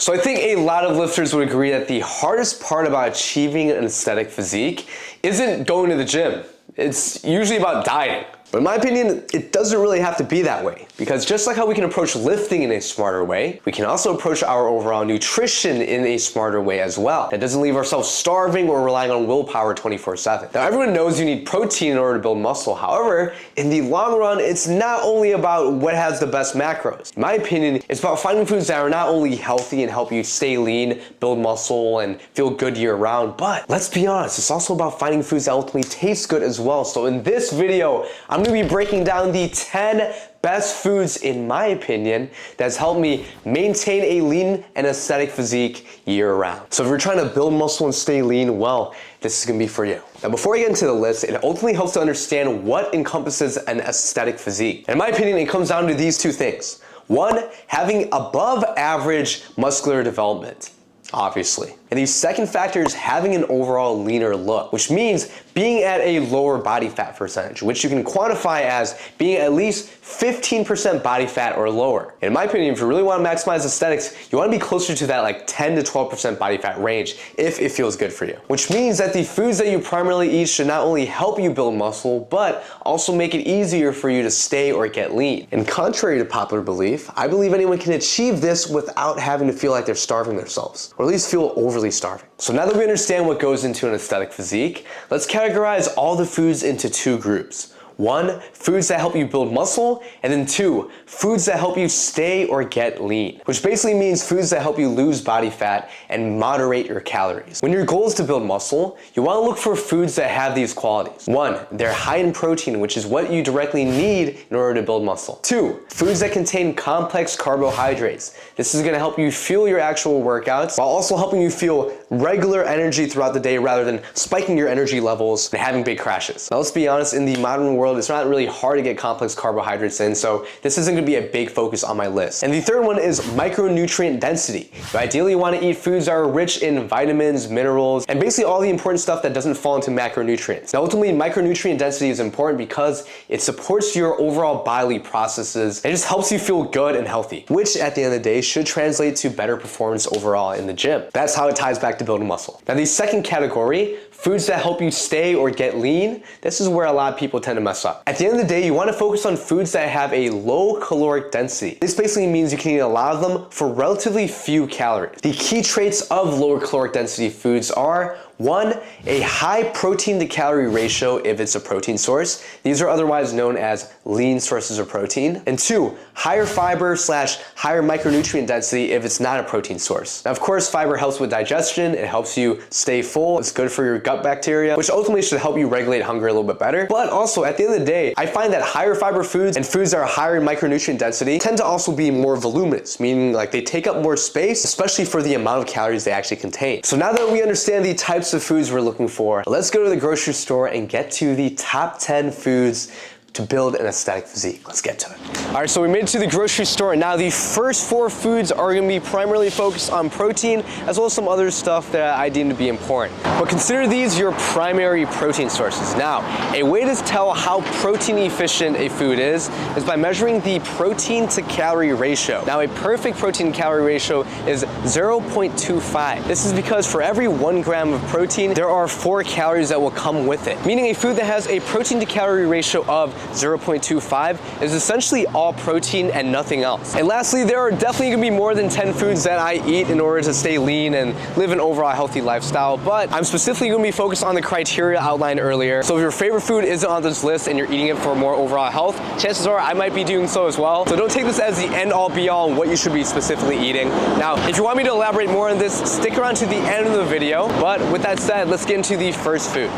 So I think a lot of lifters would agree that the hardest part about achieving an aesthetic physique isn't going to the gym. It's usually about dieting. But in my opinion, it doesn't really have to be that way, because just like how we can approach lifting in a smarter way, we can also approach our overall nutrition in a smarter way as well. That doesn't leave ourselves starving or relying on willpower 24/7. Now everyone knows you need protein in order to build muscle. However, in the long run, it's not only about what has the best macros. In my opinion, it's about finding foods that are not only healthy and help you stay lean, build muscle, and feel good year round, but let's be honest, it's also about finding foods that ultimately taste good as well. So in this video, I'm going to be breaking down the 10 best foods, in my opinion, that's helped me maintain a lean and aesthetic physique year round. So if you're trying to build muscle and stay lean, well, this is gonna be for you. Now before I get into the list, it ultimately helps to understand what encompasses an aesthetic physique. And in my opinion, it comes down to these two things. One, having above average muscular development, obviously. And the second factor is having an overall leaner look, which means being at a lower body fat percentage, which you can quantify as being at least 15% body fat or lower. In my opinion, if you really want to maximize aesthetics, you want to be closer to that like 10 to 12% body fat range if it feels good for you. Which means that the foods that you primarily eat should not only help you build muscle, but also make it easier for you to stay or get lean. And contrary to popular belief, I believe anyone can achieve this without having to feel like they're starving themselves, or at least feel overly starving. So now that we understand what goes into an aesthetic physique, let's categorize all the foods into two groups. One, foods that help you build muscle, and then two, foods that help you stay or get lean, which basically means foods that help you lose body fat and moderate your calories. When your goal is to build muscle, you want to look for foods that have these qualities. One, they're high in protein, which is what you directly need in order to build muscle. Two, foods that contain complex carbohydrates. This is going to help you fuel your actual workouts while also helping you feel regular energy throughout the day rather than spiking your energy levels and having big crashes. Now let's be honest, in the modern world, it's not really hard to get complex carbohydrates in, so this isn't going to be a big focus on my list. And the third one is micronutrient density. You ideally want to eat foods that are rich in vitamins, minerals, and basically all the important stuff that doesn't fall into macronutrients. Now ultimately, micronutrient density is important because it supports your overall bodily processes and just helps you feel good and healthy, which at the end of the day should translate to better performance overall in the gym. That's how it ties back to building muscle. Now the second category, foods that help you stay or get lean, this is where a lot of people tend to mess up. At the end of the day, you want to focus on foods that have a low caloric density. This basically means you can eat a lot of them for relatively few calories. The key traits of lower caloric density foods are: one, a high protein to calorie ratio if it's a protein source. These are otherwise known as lean sources of protein. And two, higher fiber / higher micronutrient density if it's not a protein source. Now, of course, fiber helps with digestion. It helps you stay full. It's good for your gut bacteria, which ultimately should help you regulate hunger a little bit better. But also, at the end of the day, I find that higher fiber foods and foods that are higher in micronutrient density tend to also be more voluminous, meaning like they take up more space, especially for the amount of calories they actually contain. So now that we understand the types of foods we're looking for, let's go to the grocery store and get to the top 10 foods to build an aesthetic physique. Let's get to it. All right, so we made it to the grocery store, and now the first 4 foods are gonna be primarily focused on protein, as well as some other stuff that I deem to be important. But consider these your primary protein sources. Now, a way to tell how protein efficient a food is by measuring the protein to calorie ratio. Now, a perfect protein to calorie ratio is 0.25. This is because for every 1 gram of protein, there are 4 calories that will come with it, meaning a food that has a protein to calorie ratio of 0.25 is essentially all protein and nothing else. And lastly, there are definitely gonna be more than 10 foods that I eat in order to stay lean and live an overall healthy lifestyle, but I'm specifically gonna be focused on the criteria outlined earlier. So if your favorite food isn't on this list and you're eating it for more overall health, chances are I might be doing so as well. So don't take this as the end all be all on what you should be specifically eating. Now, if you want me to elaborate more on this, stick around to the end of the video. But with that said, let's get into the first food.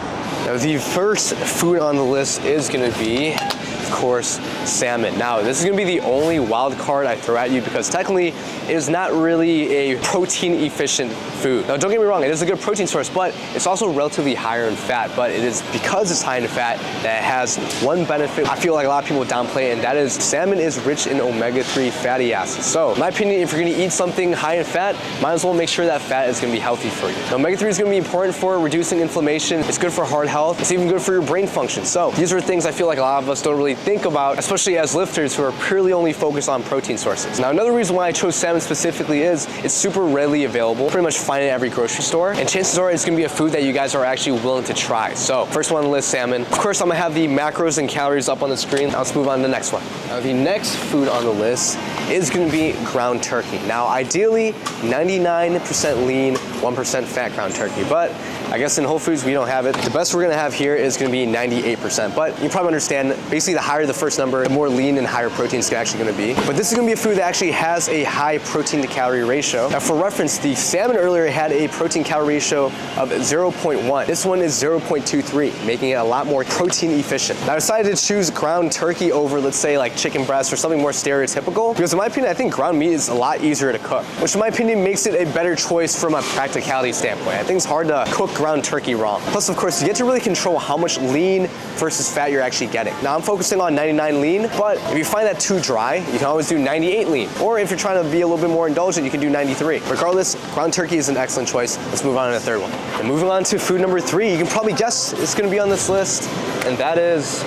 Now, the first food on the list is gonna be, of course, salmon. Now, this is gonna be the only wild card I throw at you because technically it is not really a protein efficient food. Now, don't get me wrong, it is a good protein source, but it's also relatively higher in fat. But it is because it's high in fat that it has one benefit I feel like a lot of people downplay, and that is salmon is rich in omega-3 fatty acids. So, in my opinion, if you're gonna eat something high in fat, might as well make sure that fat is gonna be healthy for you. Now, omega-3 is gonna be important for reducing inflammation. It's good for heart health. It's even good for your brain function. So, these are things I feel like a lot of us don't really think about, especially as lifters who are purely only focused on protein sources. Now, another reason why I chose salmon specifically is it's super readily available, pretty much find it at every grocery store, and chances are it's gonna be a food that you guys are actually willing to try. So, first one on the list, salmon. Of course, I'm gonna have the macros and calories up on the screen. Now, let's move on to the next one. Now, the next food on the list is gonna be ground turkey. Now, ideally, 99% lean, 1% fat ground turkey, but I guess in Whole Foods, we don't have it. The best we're gonna have here is gonna be 98%, but you probably understand, basically the higher the first number, the more lean and higher protein it's actually gonna be. But this is gonna be a food that actually has a high protein to calorie ratio. Now for reference, the salmon earlier had a protein calorie ratio of 0.1. This one is 0.23, making it a lot more protein efficient. Now I decided to choose ground turkey over, let's say, like chicken breast or something more stereotypical, because in my opinion, I think ground meat is a lot easier to cook, which in my opinion makes it a better choice from a practicality standpoint. I think it's hard to cook ground turkey wrong. Plus, of course, you get to really control how much lean versus fat you're actually getting. Now, I'm focusing on 99 lean, but if you find that too dry, you can always do 98 lean. Or if you're trying to be a little bit more indulgent, you can do 93. Regardless, ground turkey is an excellent choice. Let's move on to the third one. And moving on to food number 3, you can probably guess it's gonna be on this list, and that is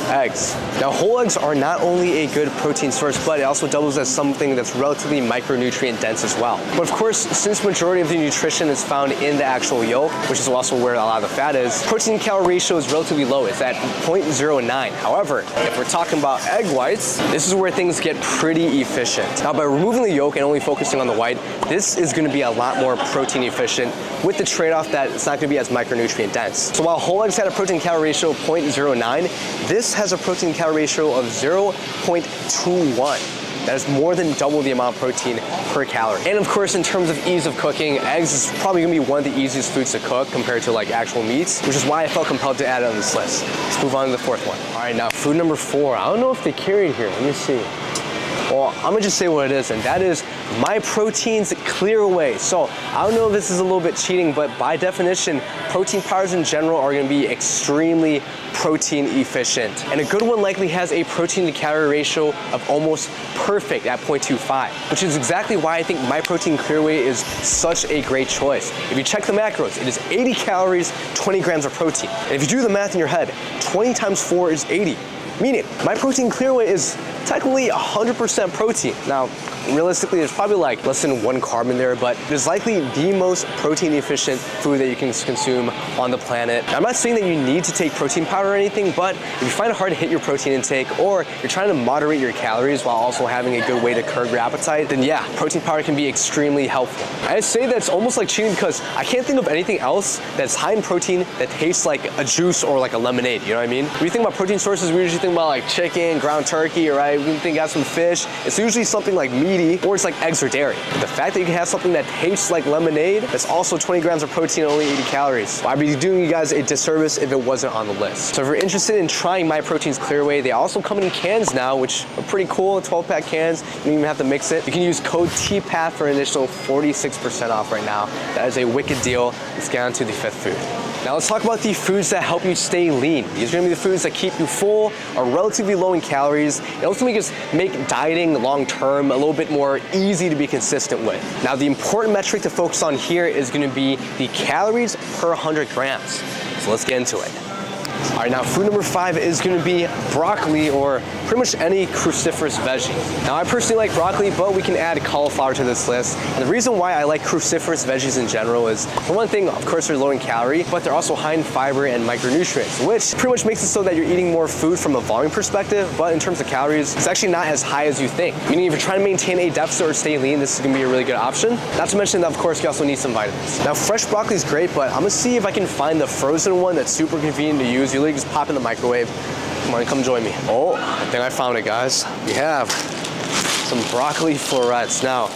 eggs. Now, whole eggs are not only a good protein source, but it also doubles as something that's relatively micronutrient dense as well. But of course, since majority of the nutrition is found in the actual yolk, which is also where a lot of the fat is, protein calorie ratio is relatively low. It's at 0.09. However, if we're talking about egg whites, this is where things get pretty efficient. Now, by removing the yolk and only focusing on the white, this is gonna be a lot more protein efficient, with the trade-off that it's not gonna be as micronutrient dense. So while whole eggs had a protein calorie ratio of 0.09, this has a protein calorie ratio of 0.21. That is more than double the amount of protein per calorie. And of course, in terms of ease of cooking, eggs is probably gonna be one of the easiest foods to cook compared to like actual meats, which is why I felt compelled to add it on this list. Let's move on to the fourth one. All right, now food number 4. I don't know if they carry it here. Let me see. Well, I'm gonna just say what it is, and that is MyProtein's Clear Whey. So I don't know if this is a little bit cheating, but by definition, protein powders in general are gonna be extremely protein efficient. And a good one likely has a protein to calorie ratio of almost perfect at 0.25, which is exactly why I think MyProtein Clear Whey is such a great choice. If you check the macros, it is 80 calories, 20 grams of protein. And if you do the math in your head, 20 times 4 is 80. Meaning, MyProtein Clear Whey is technically 100% protein. Now, realistically, there's probably like less than 1 carb in there, but it is likely the most protein efficient food that you can consume on the planet. I'm not saying that you need to take protein powder or anything, but if you find it hard to hit your protein intake, or you're trying to moderate your calories while also having a good way to curb your appetite, then yeah, protein powder can be extremely helpful. I say that's almost like cheating because I can't think of anything else that's high in protein that tastes like a juice or like a lemonade, you know what I mean? When you think about protein sources, we usually think about like chicken, ground turkey, right? We can think about some fish. It's usually something like meaty, or it's like eggs or dairy. But the fact that you can have something that tastes like lemonade, that's also 20 grams of protein, only 80 calories. I'd be doing you guys a disservice if it wasn't on the list. So if you're interested in trying MyProtein's Clear Whey, they also come in cans now, which are pretty cool, 12-pack cans. You don't even have to mix it. You can use code TPATH for an additional 46% off right now. That is a wicked deal. Let's get on to the 5th food. Now let's talk about the foods that help you stay lean. These are gonna be the foods that keep you full, are relatively low in calories, and ultimately just make dieting long-term a little bit more easy to be consistent with. Now the important metric to focus on here is gonna be the calories per 100 grams. So let's get into it. All right, now food number 5 is gonna be broccoli, or pretty much any cruciferous veggie. Now I personally like broccoli, but we can add cauliflower to this list. And the reason why I like cruciferous veggies in general is, for one thing, of course they're low in calorie, but they're also high in fiber and micronutrients, which pretty much makes it so that you're eating more food from a volume perspective, but in terms of calories, it's actually not as high as you think. Meaning if you're trying to maintain a deficit or stay lean, this is gonna be a really good option. Not to mention that, of course, you also need some vitamins. Now fresh broccoli is great, but I'm gonna see if I can find the frozen one that's super convenient to use. You literally just pop in the microwave. Come on, come join me. Oh, I think I found it, guys. We have some broccoli florets. Now,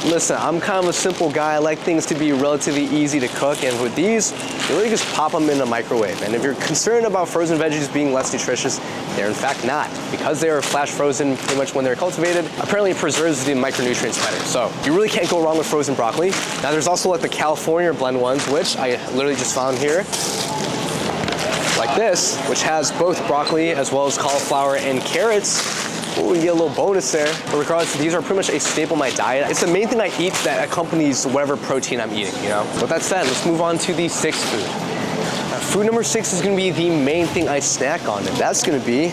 listen, I'm kind of a simple guy. I like things to be relatively easy to cook, and with these, you really just pop them in the microwave. And if you're concerned about frozen veggies being less nutritious, they're in fact not. Because they are flash frozen pretty much when they're cultivated, apparently it preserves the micronutrients better. So you really can't go wrong with frozen broccoli. Now there's also like the California blend ones, which I literally just found here. Like this, which has both broccoli as well as cauliflower and carrots. Ooh, you get a little bonus there. But regardless, these are pretty much a staple in my diet. It's the main thing I eat that accompanies whatever protein I'm eating, you know? With that said, let's move on to the 6th food. Food number 6 is gonna be the main thing I snack on, and that's gonna be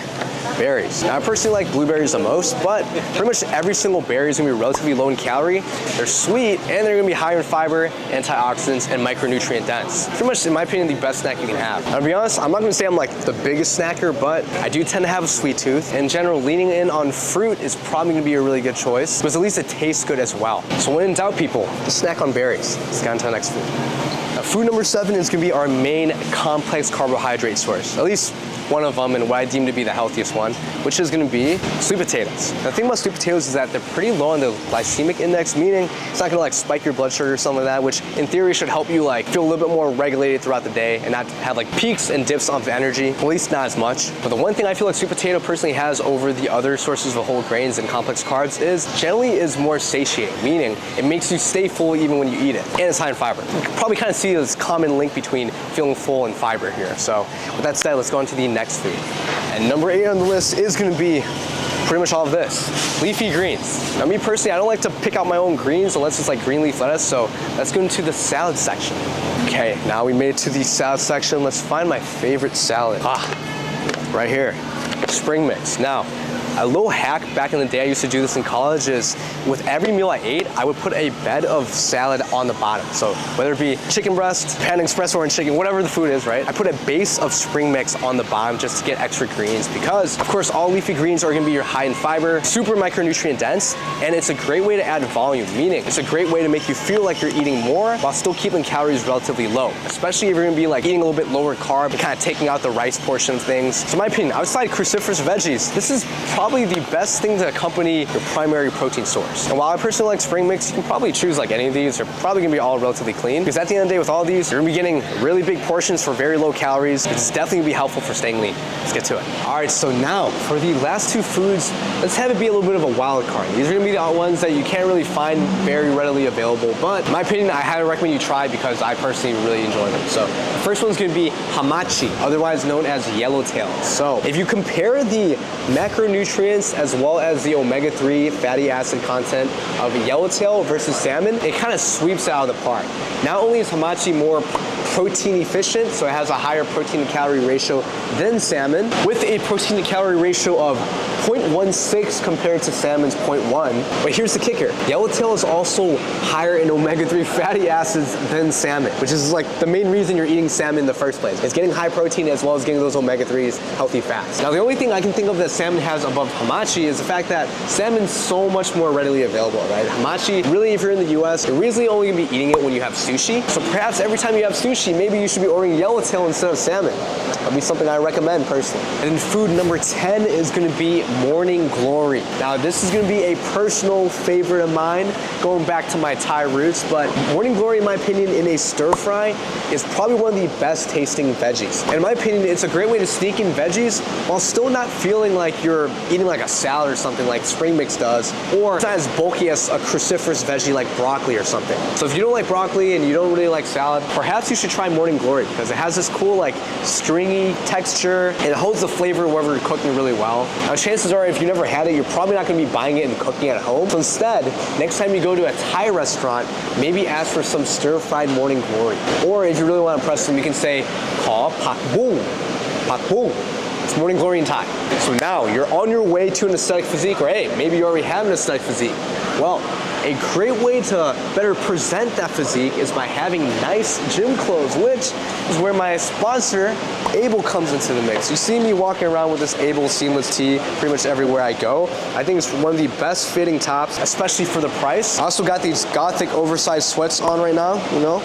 berries. Now, I personally like blueberries the most, but pretty much every single berry is gonna be relatively low in calorie. They're sweet, and they're gonna be higher in fiber, antioxidants, and micronutrient dense. Pretty much, in my opinion, the best snack you can have. Now, to be honest, I'm not gonna say I'm like the biggest snacker, but I do tend to have a sweet tooth. In general, leaning in on fruit is probably gonna be a really good choice, because at least it tastes good as well. So when in doubt, people, just snack on berries. Let's get on to the next food. Now, food number 7 is gonna be our main complex carbohydrate source, at least one of them, and what I deem to be the healthiest one, which is gonna be sweet potatoes. Now, the thing about sweet potatoes is that they're pretty low on the glycemic index, meaning it's not gonna like spike your blood sugar or something like that, which in theory should help you like feel a little bit more regulated throughout the day and not have like peaks and dips of energy, at least not as much. But the one thing I feel like sweet potato personally has over the other sources of whole grains and complex carbs is generally is more satiating, meaning it makes you stay full even when you eat it, and it's high in fiber. You can probably kind of see this common link between feeling full and fiber here. So with that said, let's go on to the next food. And number 8 on the list is gonna be pretty much all of this, leafy greens. Now, me personally, I don't like to pick out my own greens unless it's like green leaf lettuce, so let's go into the salad section. Okay, now we made it to the salad section. Let's find my favorite salad. Right here, spring mix. Now, a little hack back in the day, I used to do this in college, is with every meal I ate, I would put a bed of salad on the bottom. So whether it be chicken breast, Panda Express orange chicken, whatever the food is, right? I put a base of spring mix on the bottom just to get extra greens, because of course all leafy greens are gonna be your high in fiber, super micronutrient dense, and it's a great way to add volume, meaning it's a great way to make you feel like you're eating more while still keeping calories relatively low, especially if you're gonna be like eating a little bit lower carb and kind of taking out the rice portion of things. So in my opinion, outside cruciferous veggies, this is probably the best thing to accompany your primary protein source. And while I personally like spring mix, you can probably choose like any of these. They're probably gonna be all relatively clean, because at the end of the day with all of these, you're gonna be getting really big portions for very low calories. It's definitely gonna be helpful for staying lean. Let's get to it. All right, so now for the last 2 foods, let's have it be a little bit of a wild card. These are gonna be the ones that you can't really find very readily available, but in my opinion, I highly recommend you try because I personally really enjoy them. So the first one's gonna be hamachi, otherwise known as yellowtail. So if you compare the macronutrients as well as the omega-3 fatty acid content of yellowtail versus salmon, it kind of sweeps it out of the park. Not only is hamachi more protein efficient, so it has a higher protein to calorie ratio than salmon, with a protein to calorie ratio of 0.16 compared to salmon's 0.1. But here's the kicker. Yellowtail is also higher in omega-3 fatty acids than salmon, which is like the main reason you're eating salmon in the first place. It's getting high protein as well as getting those omega-3s, healthy fats. Now, the only thing I can think of that salmon has above hamachi is the fact that salmon's so much more readily available, right? Hamachi, really, if you're in the US, you're really only gonna be eating it when you have sushi. So perhaps every time you have sushi, maybe you should be ordering yellowtail instead of salmon. That'd be something I recommend personally. And then food number 10 is gonna be Morning Glory. Now, this is gonna be a personal favorite of mine, going back to my Thai roots, but Morning Glory, in my opinion, in a stir fry, is probably one of the best tasting veggies. And in my opinion, it's a great way to sneak in veggies while still not feeling like you're eating like a salad or something like spring mix does, or it's not as bulky as a cruciferous veggie like broccoli or something. So if you don't like broccoli and you don't really like salad, perhaps you should try Morning Glory, because it has this cool like stringy texture, and it holds the flavor wherever you're cooking really well. Now, chances are if you never had it, you're probably not gonna be buying it and cooking it at home. So instead, next time you go to a Thai restaurant, maybe ask for some stir-fried Morning Glory. Or if you really want to impress them, you can say, "Kha pak boom, pak boom." It's Morning Glory in Thai. So now you're on your way to an aesthetic physique, or hey, maybe you already have an aesthetic physique. Well, a great way to better present that physique is by having nice gym clothes, which is where my sponsor, AYBL, comes into the mix. You see me walking around with this AYBL seamless tee pretty much everywhere I go. I think it's one of the best fitting tops, especially for the price. I also got these gothic oversized sweats on right now, you know?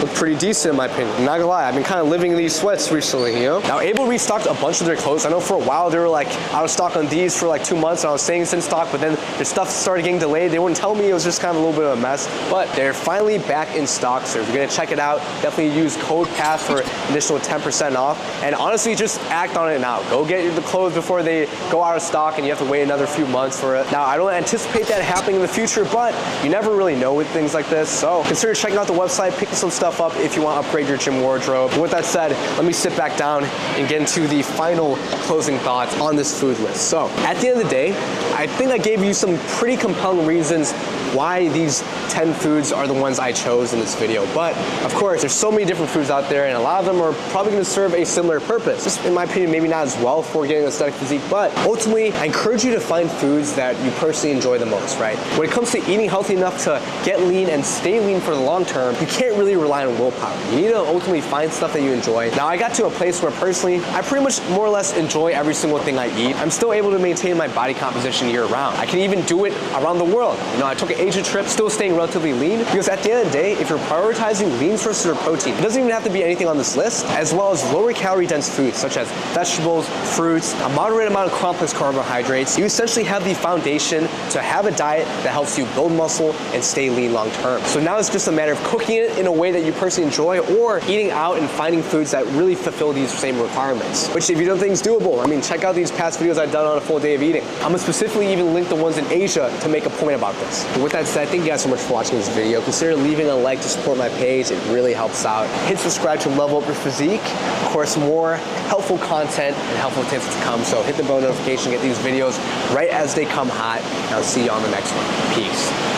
Look pretty decent in my opinion. I'm not gonna lie, I've been kind of living in these sweats recently, you know? Now, AYBL restocked a bunch of their clothes. I know for a while they were like out of stock on these for like 2 months, and I was saying it's in stock, but then their stuff started getting delayed. They wouldn't tell me, it was just kind of a little bit of a mess, but they're finally back in stock. So if you're gonna check it out, definitely use code PASS for additional 10% off. And honestly, just act on it now. Go get the clothes before they go out of stock and you have to wait another few months for it. Now, I don't anticipate that happening in the future, but you never really know with things like this. So consider checking out the website, picking some stuff up if you want to upgrade your gym wardrobe. With that said, let me sit back down and get into the final closing thoughts on this food list. So at the end of the day, I think I gave you some pretty compelling reasons why these 10 foods are the ones I chose in this video. But of course, there's so many different foods out there, and a lot of them are probably gonna serve a similar purpose. Just in my opinion, maybe not as well for getting an aesthetic physique, but ultimately, I encourage you to find foods that you personally enjoy the most, right? When it comes to eating healthy enough to get lean and stay lean for the long term, you can't really rely on willpower. You need to ultimately find stuff that you enjoy. Now, I got to a place where personally, I pretty much more or less enjoy every single thing I eat. I'm still able to maintain my body composition year round. I can even do it around the world. You know, I took an Asia trip, still staying relatively lean, because at the end of the day, if you're prioritizing lean sources of protein, it doesn't even have to be anything on this list, as well as lower calorie dense foods such as vegetables, fruits, a moderate amount of complex carbohydrates, you essentially have the foundation to have a diet that helps you build muscle and stay lean long term. So now it's just a matter of cooking it in a way that you personally enjoy, or eating out and finding foods that really fulfill these same requirements, which if you don't think is doable, I mean, check out these past videos I've done on a full day of eating. I'm gonna specifically even link the ones in Asia to make a point about this. But with that said, thank you guys so much for watching this video. Consider leaving a like to support my page. It really helps out. Hit subscribe to level up your physique. Of course, more helpful content and helpful tips to come. So hit the bell notification, get these videos right as they come hot. And I'll see you on the next one. Peace.